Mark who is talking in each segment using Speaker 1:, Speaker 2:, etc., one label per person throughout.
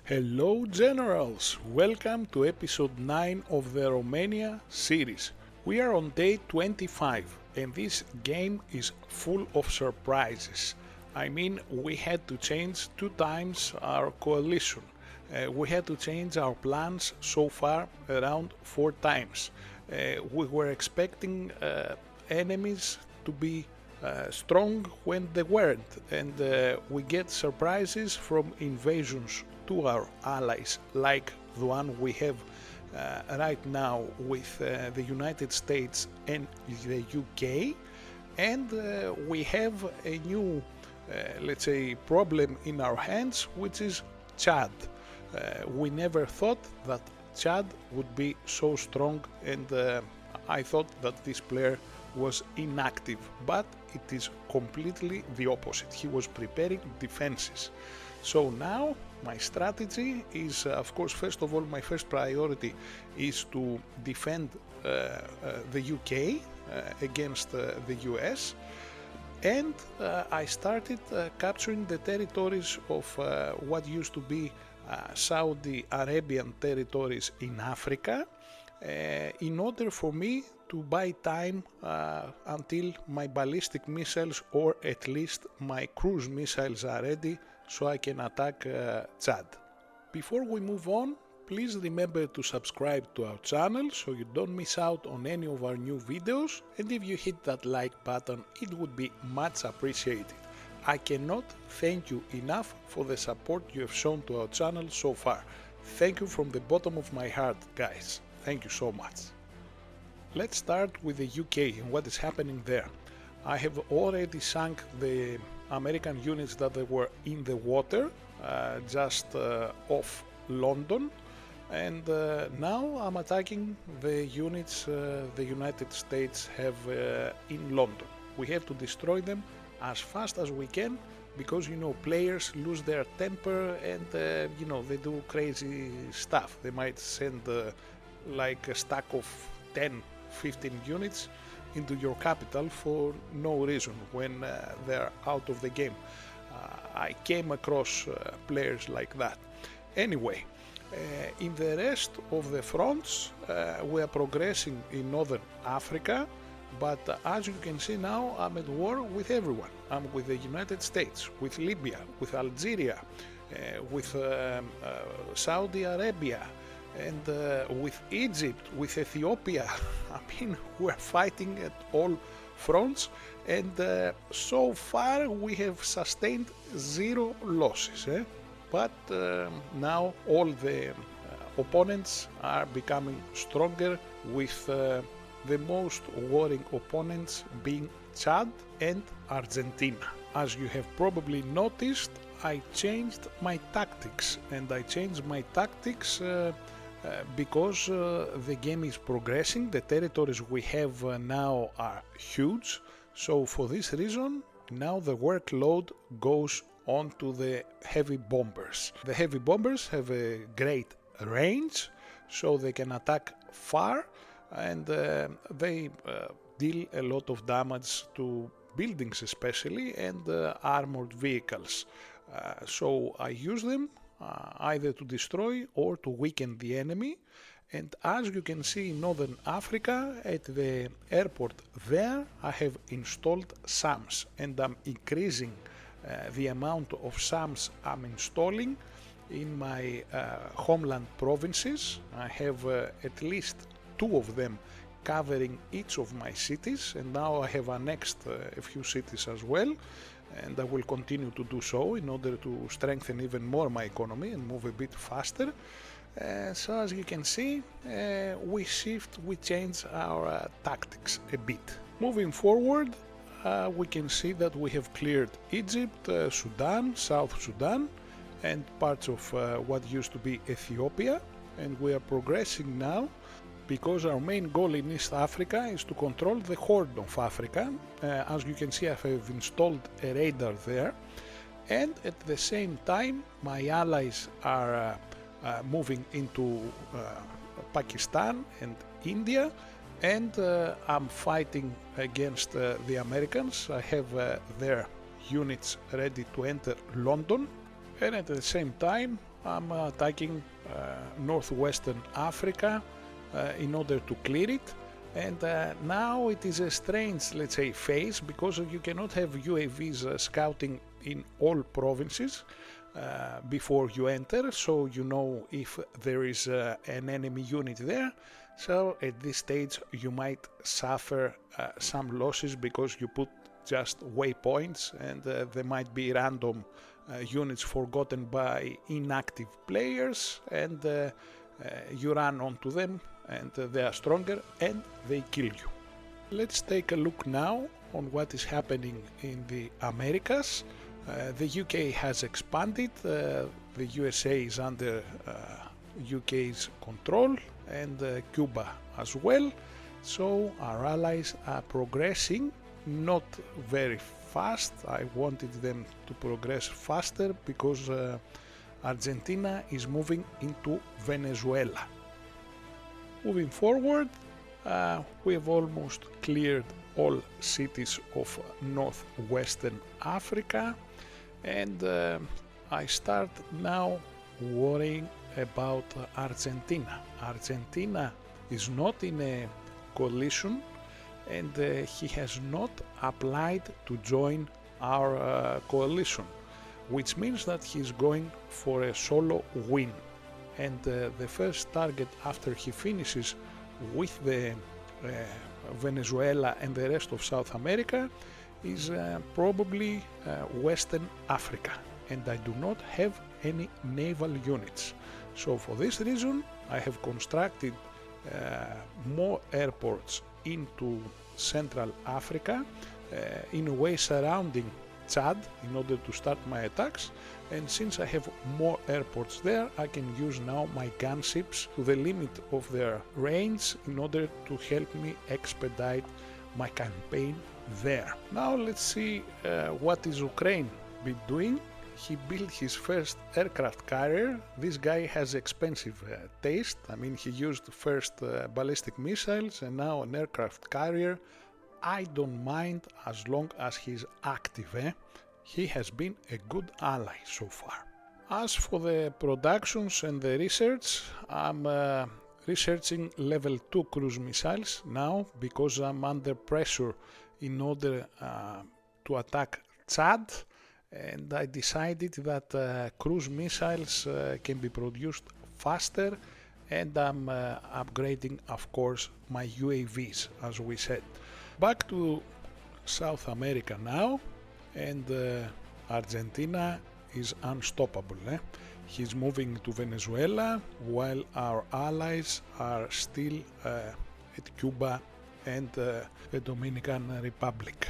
Speaker 1: Hello Generals! Welcome to episode 9 of the Romania series. We are on day 25 and this game is full of surprises. I mean, we had to change 2 times our coalition. We had to change our plans so far around 4 times. We were expecting enemies to be strong when they weren't, and we get surprises from invasions to our allies, like the one we have right now with the United States and the UK, and we have a new, let's say, problem in our hands, which is Chad. We never thought that Chad would be so strong, and I thought that this player was inactive, but it is completely the opposite. He was preparing defenses. So now my strategy is, of course, first of all, my first priority is to defend the UK against the US, and I started capturing the territories of what used to be Saudi Arabian territories in Africa, in order for me to buy time until my ballistic missiles or at least my cruise missiles are ready so I can attack Chad. Before we move on, please remember to subscribe to our channel so you don't miss out on any of our new videos, and if you hit that like button, it would be much appreciated. I cannot thank you enough for the support you have shown to our channel so far. Thank you from the bottom of my heart, guys. Thank you so much. Let's start with the UK and what is happening there. I have already sunk the American units that they were in the water, just off London, and now I'm attacking the units the United States have in London. We have to destroy them as fast as we can, because players lose their temper and they do crazy stuff. They might send like a stack of 10-15 units into your capital for no reason when they're out of the game. I came across players like that. Anyway, in the rest of the fronts we are progressing in Northern Africa, but as you can see now, I'm at war with everyone. I'm with the United States, with Libya, with Algeria, with Saudi Arabia, and with Egypt, with Ethiopia. I mean, we're fighting at all fronts, and so far we have sustained 0 losses. But now all the opponents are becoming stronger, with the most worrying opponents being Chad and Argentina. As you have probably noticed, I changed my tactics, and I changed my tactics because the game is progressing. The territories we have now are huge, so for this reason now the workload goes on to the heavy bombers. The heavy bombers have a great range, so they can attack far, and they deal a lot of damage to buildings especially, and armored vehicles. So I use them either to destroy or to weaken the enemy. And as you can see in Northern Africa, at the airport there, I have installed SAMs, and I'm increasing the amount of SAMs I'm installing in my homeland provinces. I have at least 2 of them covering each of my cities, and now I have annexed a few cities as well, and I will continue to do so in order to strengthen even more my economy and move a bit faster. So as you can see, we change our tactics a bit. Moving forward, we can see that we have cleared Egypt, Sudan, South Sudan, and parts of what used to be Ethiopia, and we are progressing now, because our main goal in East Africa is to control the Horn of Africa. As you can see, I have installed a radar there, and at the same time my allies are moving into Pakistan and India, and I'm fighting against the Americans. I have their units ready to enter London, and at the same time I'm attacking northwestern Africa in order to clear it. And now it is a strange, let's say, phase, because you cannot have UAVs scouting in all provinces before you enter, so you know if there is an enemy unit there. So at this stage you might suffer some losses because you put just waypoints, and there might be random units forgotten by inactive players, and you run onto them, and they are stronger and they kill you. Let's take a look now on what is happening in the Americas. The UK has expanded, the USA is under UK's control, and Cuba as well. So our allies are progressing, not very fast. I wanted them to progress faster because Argentina is moving into Venezuela. Moving forward, we have almost cleared all cities of northwestern Africa, and I start now worrying about Argentina. Argentina is not in a coalition, and he has not applied to join our coalition, which means that he's going for a solo win. And the first target after he finishes with the Venezuela and the rest of South America is probably Western Africa, and I do not have any naval units. So for this reason I have constructed more airports into Central Africa in a way surrounding Chad in order to start my attacks, and since I have more airports there, I can use now my gunships to the limit of their range in order to help me expedite my campaign there. Now let's see what is Ukraine been doing. He built his first aircraft carrier. This guy has expensive taste. I mean, he used first ballistic missiles and now an aircraft carrier. I don't mind as long as he's active, He has been a good ally so far. As for the productions and the research, I'm researching level 2 cruise missiles now because I'm under pressure in order to attack Chad, and I decided that cruise missiles can be produced faster, and I'm upgrading, of course, my UAVs, as we said. Back to South America now, and Argentina is unstoppable. He's moving to Venezuela while our allies are still at Cuba and the Dominican Republic.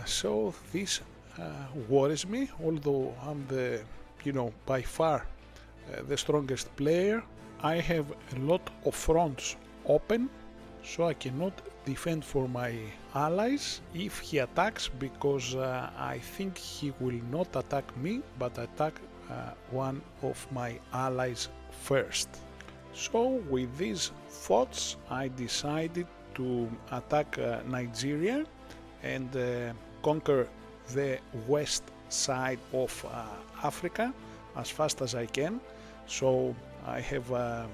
Speaker 1: So this worries me, although I'm the, by far the strongest player. I have a lot of fronts open, so I cannot defend for my allies if he attacks, because I think he will not attack me but attack one of my allies first. So with these thoughts I decided to attack Nigeria and conquer the west side of Africa as fast as I can, so I have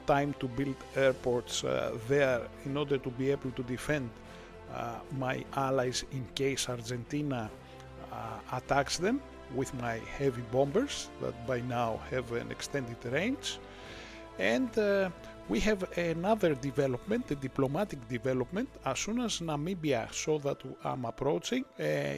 Speaker 1: time to build airports there in order to be able to defend my allies in case Argentina attacks them with my heavy bombers that by now have an extended range. And we have another development, a diplomatic development. As soon as Namibia saw that I'm approaching,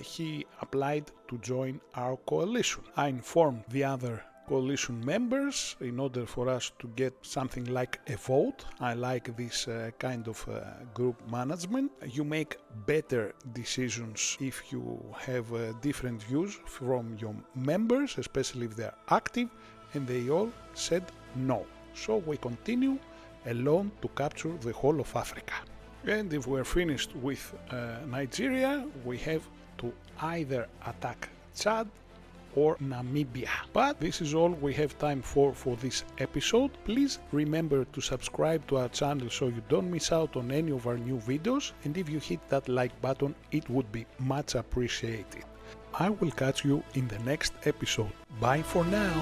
Speaker 1: he applied to join our coalition. I informed the other coalition members in order for us to get something like a vote. I like this kind of group management. You make better decisions if you have different views from your members, especially if they are active, and they all said no. So we continue alone to capture the whole of Africa. And if we're finished with Nigeria, we have to either attack Chad or Namibia. But this is all we have time for this episode. Please remember to subscribe to our channel so you don't miss out on any of our new videos, and if you hit that like button, it would be much appreciated. I will catch you in the next episode. Bye for now.